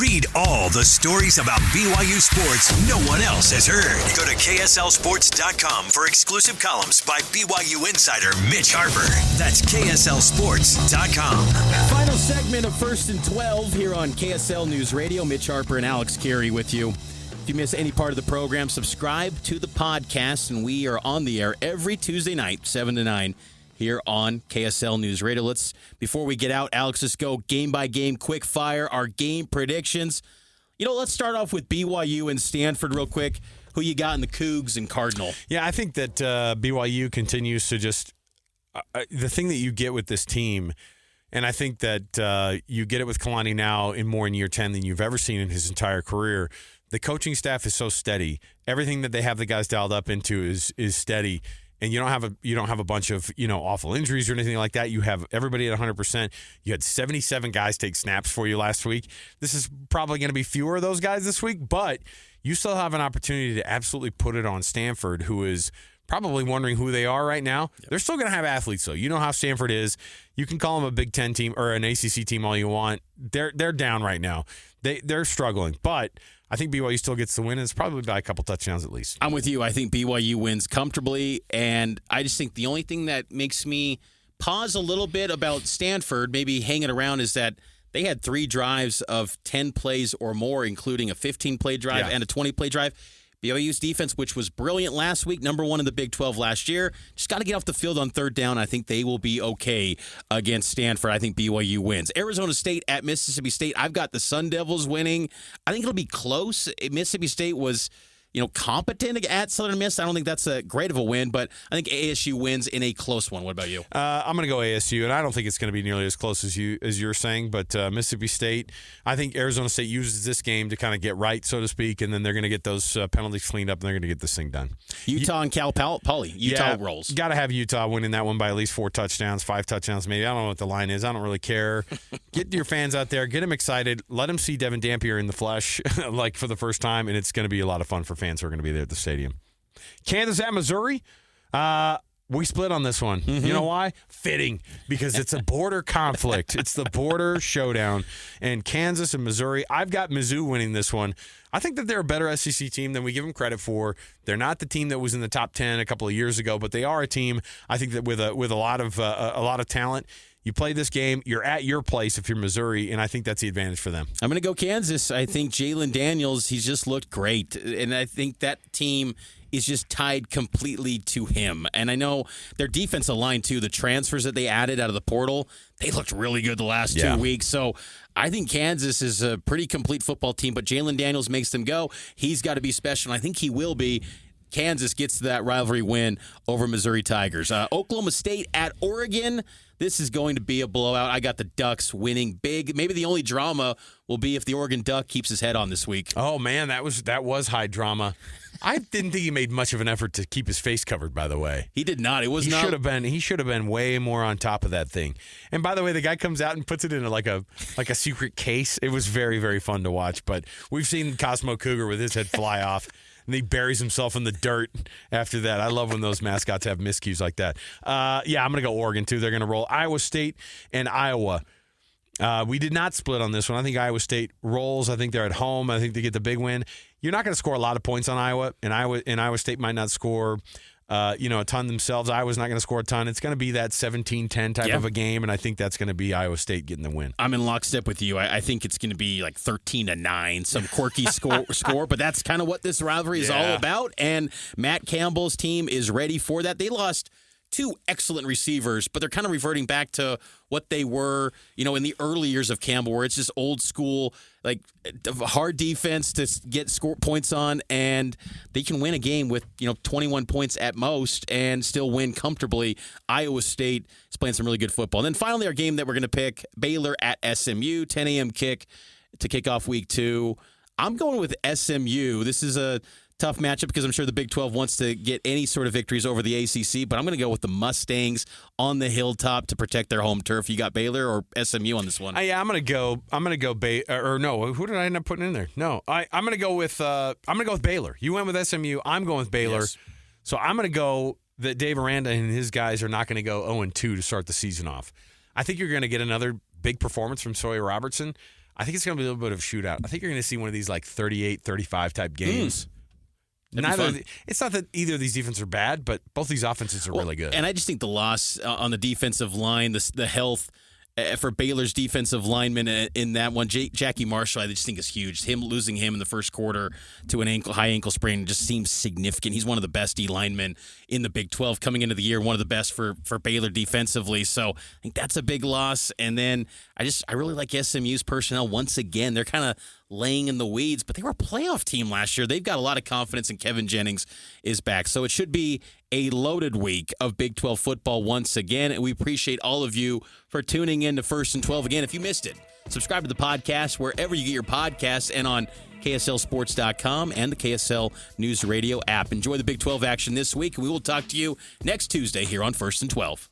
Read all the stories about BYU sports no one else has heard. Go to KSLSports.com for exclusive columns by BYU insider Mitch Harper. That's KSLSports.com. Final segment of First and 12 here on KSL News Radio. Mitch Harper and Alex Kirry with you. If you miss any part of the program, subscribe to the podcast, and we are on the air every Tuesday night, 7 to 9. Here on KSL News Radio. Before we get out, Alex, let's go game by game, quick fire, our game predictions. Let's start off with BYU and Stanford real quick. Who you got in the Cougs and Cardinal? Yeah, I think that BYU continues to just the thing that you get with this team, and I think that you get it with Kalani now more in year 10 than you've ever seen in his entire career. The coaching staff is so steady. Everything that they have the guys dialed up into is steady. And you don't have a bunch of awful injuries or anything like that. You have everybody at 100%. You had 77 guys take snaps for you last week. This is probably going to be fewer of those guys this week, but you still have an opportunity to absolutely put it on Stanford, who is probably wondering who they are right now. Yep. They're still going to have athletes, though. You know how Stanford is. You can call them a Big Ten team or an ACC team all you want. They're down right now. They're struggling, but I think BYU still gets the win, and it's probably by a couple touchdowns at least. I'm with you. I think BYU wins comfortably, and I just think the only thing that makes me pause a little bit about Stanford maybe hanging around is that they had 3 drives of 10 plays or more, including a 15-play drive and a 20-play drive. BYU's defense, which was brilliant last week, number 1 in the Big 12 last year, just got to get off the field on third down. I think they will be okay against Stanford. I think BYU wins. Arizona State at Mississippi State. I've got the Sun Devils winning. I think it'll be close. Mississippi State was competent at Southern Miss. I don't think that's a great of a win, but I think ASU wins in a close one. What about you? I'm going to go ASU, and I don't think it's going to be nearly as close as you're saying, but Mississippi State, I think Arizona State uses this game to kind of get right, so to speak, and then they're going to get those penalties cleaned up, and they're going to get this thing done. Utah and Cal Poly. Utah rolls. Got to have Utah winning that one by at least 4 touchdowns, 5 touchdowns maybe. I don't know what the line is. I don't really care. Get your fans out there. Get them excited. Let them see Devin Dampier in the flesh like for the first time, and it's going to be a lot of fun for fans who are going to be there at the stadium. Kansas at Missouri. We split on this one. Mm-hmm. You know why? Fitting, because it's a border conflict. It's the border showdown. And Kansas and Missouri, I've got Mizzou winning this one. I think that they're a better SEC team than we give them credit for. They're not the team that was in the top 10 a couple of years ago, but they are a team, I think, that with a lot of talent. You play this game, you're at your place if you're Missouri, and I think that's the advantage for them. I'm going to go Kansas. I think Jalen Daniels, he's just looked great, and I think that team is just tied completely to him. And I know their defensive line, too, the transfers that they added out of the portal, they looked really good the last 2 weeks. So I think Kansas is a pretty complete football team, but Jalen Daniels makes them go. He's got to be special, and I think he will be. Kansas gets to that rivalry win over Missouri Tigers. Oklahoma State at Oregon. This is going to be a blowout. I got the Ducks winning big. Maybe the only drama will be if the Oregon Duck keeps his head on this week. Oh, man, that was high drama. I didn't think he made much of an effort to keep his face covered, by the way. He did not. He should have been way more on top of that thing. And by the way, the guy comes out and puts it in like a secret case. It was very, very fun to watch. But we've seen Cosmo Cougar with his head fly off. And he buries himself in the dirt after that. I love when those mascots have miscues like that. I'm going to go Oregon, too. They're going to roll Iowa State and Iowa. We did not split on this one. I think Iowa State rolls. I think they're at home. I think they get the big win. You're not going to score a lot of points on Iowa, and Iowa State might not score a ton themselves. Iowa's not going to score a ton. It's going to be that 17-10 type of a game, and I think that's going to be Iowa State getting the win. I'm in lockstep with you. I think it's going to be like 13-9, some quirky score, but that's kind of what this rivalry is all about, and Matt Campbell's team is ready for that. They lost 2 excellent receivers, but they're kind of reverting back to what they were, in the early years of Campbell, where it's just old school, like hard defense to get score points on, and they can win a game with 21 points at most and still win comfortably. Iowa State is playing some really good football. And then finally, our game that we're going to pick, Baylor at SMU, 10 a.m. kick to kick off week 2. I'm going with SMU. This is a tough matchup because I'm sure the Big 12 wants to get any sort of victories over the ACC, but I'm going to go with the Mustangs on the hilltop to protect their home turf. You got Baylor or SMU on this one? I'm going to go no, who did I end up putting in there? No, I'm going to go with Baylor. You went with SMU. I'm going with Baylor. Yes. So I'm going to go that Dave Aranda and his guys are not going to go 0-2 to start the season off. I think you're going to get another big performance from Sawyer Robertson. I think it's going to be a little bit of a shootout. I think you're going to see one of these like 38-35 type games. It's not that either of these defenses are bad, but both these offenses are really good. And I just think the loss on the defensive line, the health for Baylor's defensive lineman in that one, Jackie Marshall, I just think is huge. Losing him in the first quarter to an high ankle sprain just seems significant. He's one of the best D linemen in the Big 12 coming into the year, one of the best for Baylor defensively. So I think that's a big loss. And then I really like SMU's personnel once again. They're kind of laying in the weeds, but they were a playoff team last year. They've got a lot of confidence, and Kevin Jennings is back. So it should be a loaded week of Big 12 football once again, and we appreciate all of you for tuning in to First and 12. Again, if you missed it, subscribe to the podcast wherever you get your podcasts and on KSLSports.com and the KSL News Radio app. Enjoy the Big 12 action this week, and we will talk to you next Tuesday here on First and 12.